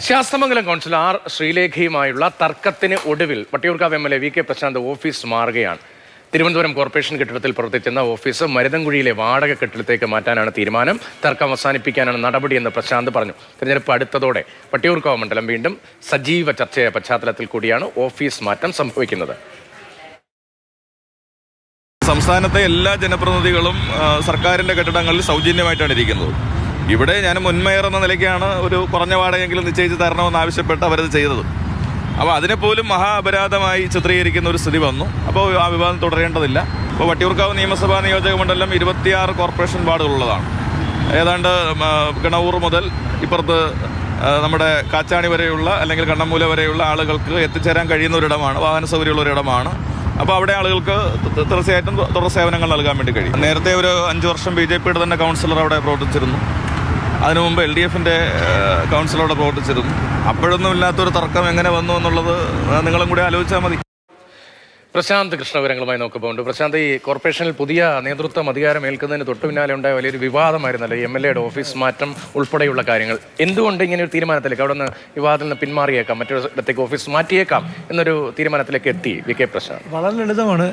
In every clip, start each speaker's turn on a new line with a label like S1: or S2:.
S1: Sasthamangalam councillor R ശ്രീലേഖയുമായുള്ള തർക്കത്തിന് ഒടുവിൽ Vattiyoorkavu MLA. V K. Prasanth office മാറുകയാണ്. തിരുവനന്തപുരം കോർപ്പറേഷൻ കെട്ടിടത്തിൽ പ്രവർത്തിക്കുന്ന ഓഫീസ് മരുതൻകുഴിയിലെ വാടക കെട്ടിടത്തേക്ക് മാറ്റാനാണ് തീരുമാനം. തർക്കം അവസാനിപ്പിക്കാനാണ് നടപടിയെന്ന് പ്രശാന്ത് പറഞ്ഞു. തിരഞ്ഞെടുപ്പ് അടുത്തതോടെ വട്ടിയൂർക്കാവ് മണ്ഡലം വീണ്ടും സജീവ ചർച്ചയായ പശ്ചാത്തലത്തിൽ കൂടിയാണ് ഓഫീസ് മാറ്റം സംഭവിക്കുന്നത്.
S2: സംസ്ഥാനത്തെ എല്ലാ ജനപ്രതിനിധികളും സർക്കാരിൻ്റെ കെട്ടിടങ്ങളിൽ സൗജന്യമായിട്ടാണ് ഇരിക്കുന്നത്. ഇവിടെ ഞാൻ മുൻമേയർ എന്ന നിലയ്ക്കാണ് ഒരു കുറഞ്ഞ വാടകയെങ്കിലും നിശ്ചയിച്ച് തരണമെന്ന് ആവശ്യപ്പെട്ട് അവരത് ചെയ്തത്. അപ്പോൾ അതിനെപ്പോലും മഹാ അപരാധമായി ചിത്രീകരിക്കുന്ന ഒരു സ്ഥിതി വന്നു. അപ്പോൾ ആ വിവാദം തുടരേണ്ടതില്ല. ഇപ്പോൾ വട്ടിയൂർക്കാവ് നിയമസഭാ നിയോജക മണ്ഡലം 26 കോർപ്പറേഷൻ വാർഡുകളുള്ളതാണ്. ഏതാണ്ട് കിണവൂർ മുതൽ ഇപ്പുറത്ത് നമ്മുടെ കാച്ചാണി വരെയുള്ള അല്ലെങ്കിൽ കണ്ണമ്മൂല വരെയുള്ള ആളുകൾക്ക് എത്തിച്ചേരാൻ കഴിയുന്ന ഒരിടമാണ്, വാഹന സൗകര്യമുള്ള ഒരിടമാണ്. അപ്പോൾ അവിടെ ആളുകൾക്ക് തീർച്ചയായിട്ടും തുടർ സേവനങ്ങൾ നൽകാൻ വേണ്ടി കഴിയും. നേരത്തെ ഒരു 5 വർഷം BJPയുടെ തന്നെ കൗൺസിലർ അവിടെ പ്രവർത്തിച്ചിരുന്നു. അതിനു മുമ്പ് LDFിൻ്റെ കൗൺസിലറോടെ പ്രവർത്തിച്ചിരുന്നു. അപ്പോഴൊന്നും ഇല്ലാത്തൊരു തർക്കം എങ്ങനെ വന്നു എന്നുള്ളത് നിങ്ങളും കൂടി ആലോചിച്ചാൽ മതി.
S1: പ്രശാന്ത് കൃഷ്ണവിവരങ്ങളുമായി നോക്കുമ്പോൾ പ്രശാന്ത്, ഈ കോർപ്പറേഷനിൽ പുതിയ നേതൃത്വം അധികാരം ഏൽക്കുന്നതിന് തൊട്ടു പിന്നാലെ ഉണ്ടായ വലിയൊരു വിവാദമായിരുന്നല്ലോ MLA-യുടെ ഓഫീസ് മാറ്റം ഉൾപ്പെടെയുള്ള കാര്യങ്ങൾ. എന്തുകൊണ്ട് ഇങ്ങനെ ഒരു തീരുമാനത്തിലേക്ക്, അവിടെ നിന്ന് വിവാദത്തിൽ നിന്ന് പിന്മാറിയേക്കാം, മറ്റൊരിടത്തേക്ക് ഓഫീസ് മാറ്റിയേക്കാം എന്നൊരു തീരുമാനത്തിലേക്ക് എത്തി വി.കെ. പ്രശാന്ത്?
S3: വളരെ ലളിതമാണ്.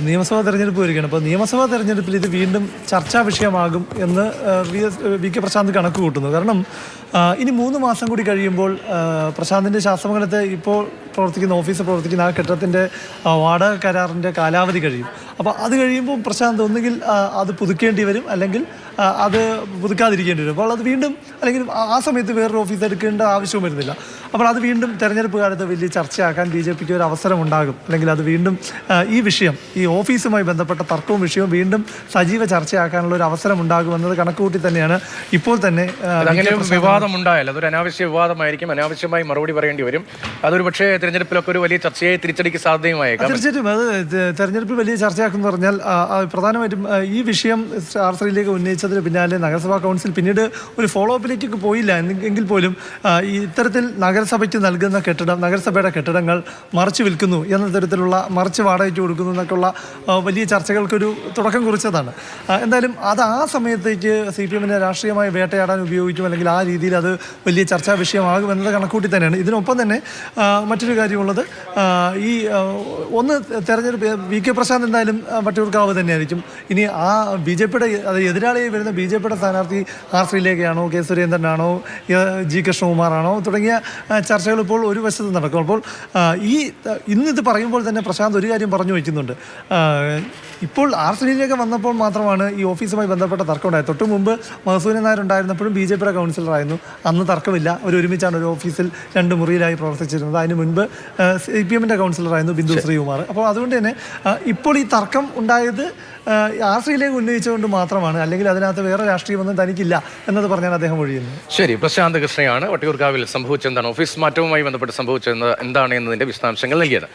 S3: നിയമസഭാ തെരഞ്ഞെടുപ്പ് വരികയാണ്. അപ്പോൾ നിയമസഭാ തെരഞ്ഞെടുപ്പിൽ ഇത് വീണ്ടും ചർച്ചാ വിഷയമാകും എന്ന് വി.കെ. പ്രശാന്ത് കണക്ക് കൂട്ടുന്നു. കാരണം ഇനി 3 മാസം കൂടി കഴിയുമ്പോൾ പ്രശാന്തിൻ്റെ ശാസ്തമംഗലത്തെ ഇപ്പോൾ പ്രവർത്തിക്കുന്ന ഓഫീസ് പ്രവർത്തിക്കുന്ന ആ കെട്ടിടത്തിൻ്റെ വാടക കരാറിൻ്റെ കാലാവധി കഴിയും. അപ്പോൾ അത് കഴിയുമ്പോൾ പ്രശാന്ത് ഒന്നുകിൽ അത് പുതുക്കേണ്ടി വരും, അല്ലെങ്കിൽ അത് പുതുക്കാതിരിക്കേണ്ടി വരും. അപ്പോൾ അത് വീണ്ടും, അല്ലെങ്കിൽ ആ സമയത്ത് വേറൊരു ഓഫീസ് എടുക്കേണ്ട ആവശ്യവും വരുന്നില്ല. അപ്പോൾ അത് വീണ്ടും തെരഞ്ഞെടുപ്പ് കാലത്ത് വലിയ ചർച്ചയാക്കാൻ BJPക്ക് ഒരു അവസരം ഉണ്ടാകും. അല്ലെങ്കിൽ അത് വീണ്ടും ഈ വിഷയം, ഈ ഓഫീസുമായി ബന്ധപ്പെട്ട തർക്കവും വിഷയവും വീണ്ടും സജീവ ചർച്ചയാക്കാനുള്ള ഒരു അവസരം ഉണ്ടാകുമെന്നത് കണക്കുകൂട്ടി തന്നെയാണ് ഇപ്പോൾ തന്നെ
S1: വിവാദം ഉണ്ടായാൽ അതൊരു അനാവശ്യ വിവാദമായിരിക്കും. അനാവശ്യമായി മറുപടി പറയേണ്ടി വരും. അതൊരു പക്ഷേ തെരഞ്ഞെടുപ്പിലൊക്കെ ഒരു വലിയ ചർച്ചയായി തിരിച്ചടിക്ക് സാധ്യതയുമായേക്കാം.
S3: തീർച്ചയായിട്ടും അത് തെരഞ്ഞെടുപ്പിൽ വലിയ ചർച്ചയാക്കുമെന്ന് പറഞ്ഞാൽ പ്രധാനമായിട്ടും ഈ വിഷയം ആർ ശ്രീലേഖ ഉന്നയിച്ചതിന് പിന്നാലെ നഗരസഭാ കൗൺസിൽ പിന്നീട് ഒരു ഫോളോ അപ്പിലേക്ക് പോയില്ല. എങ്കിൽ പോലും ഇത്തരത്തിൽ നഗരസഭയ്ക്ക് നൽകുന്ന കെട്ടിടം, നഗരസഭയുടെ കെട്ടിടങ്ങൾ മറിച്ച് വിൽക്കുന്നു എന്ന തരത്തിലുള്ള, മറിച്ച് വാടകയ്ക്ക് കൊടുക്കുന്നു എന്നൊക്കെയുള്ള വലിയ ചർച്ചകൾക്കൊരു തുടക്കം കുറിച്ചതാണ്. എന്തായാലും അത് ആ സമയത്തേക്ക് CPM-നെ രാഷ്ട്രീയമായി വേട്ടയാടാൻ ഉപയോഗിക്കും, അല്ലെങ്കിൽ ആ രീതിയിൽ അത് വലിയ ചർച്ചാ വിഷയമാകും എന്നത് കണക്കൂട്ടി തന്നെയാണ്. ഇതിനൊപ്പം തന്നെ മറ്റൊരു കാര്യമുള്ളത്, ഈ ഒന്ന് തെരഞ്ഞെടുപ്പ് വി.കെ. പ്രശാന്ത് എന്തായാലും വട്ടിയൂർക്കാവ് തന്നെയായിരിക്കും. ഇനി ആ BJPയുടെ എതിരാളിയായി വരുന്ന BJPയുടെ സ്ഥാനാർത്ഥി ആർ ശ്രീലേഖയാണോ, കെ സുരേന്ദ്രനാണോ, G കൃഷ്ണകുമാറാണോ തുടങ്ങിയ ചർച്ചകൾ ഇപ്പോൾ ഒരു വശത്ത് നടക്കും. അപ്പോൾ ഇന്നിത് പറയുമ്പോൾ തന്നെ പ്രശാന്ത് ഒരു കാര്യം പറഞ്ഞു വയ്ക്കുന്നുണ്ട്. ഇപ്പോൾ ആർ ശ്രീലേഖ വന്നപ്പോൾ മാത്രമാണ് ഈ ഓഫീസുമായി ബന്ധപ്പെട്ട തർക്കം ഉണ്ടായത്. തൊട്ട് മുമ്പ് മധുസൂദനൻ നായർ ഉണ്ടായിരുന്നപ്പോഴും BJPയുടെ കൗൺസിലറായിരുന്നു. അന്ന് തർക്കമില്ല, ഒരുമിച്ചാണ് ഒരു ഓഫീസിൽ 2 മുറിയിലായി പ്രവർത്തിച്ചിരുന്നത്. അതിന് മുൻപ് CPM-ൻ്റെ കൗൺസിലറായിരുന്നു ബിന്ദു ശ്രീകുമാർ. അപ്പോൾ അതുകൊണ്ട് തന്നെ ഇപ്പോൾ ഈ തർക്കം ഉണ്ടായത് ആർ ശ്രീലേഖ ഉന്നയിച്ചുകൊണ്ട് മാത്രമാണ്, അല്ലെങ്കിൽ അതിനകത്ത് വേറെ രാഷ്ട്രീയമൊന്നും തനിക്കില്ല എന്നത് പറഞ്ഞാൽ അദ്ദേഹം ഒഴിയുന്നു.
S1: ശരി, പ്രശാന്ത് കൃഷ്ണയാണ് വട്ടിയൂർക്കാവിൽ സംഭവിച്ചെന്താണ്, ഓഫീസ് മാറ്റവുമായി ബന്ധപ്പെട്ട് സംഭവിച്ചത് എന്താണ് എന്നതിൻ്റെ വിശദാംശങ്ങൾ നൽകിയത്.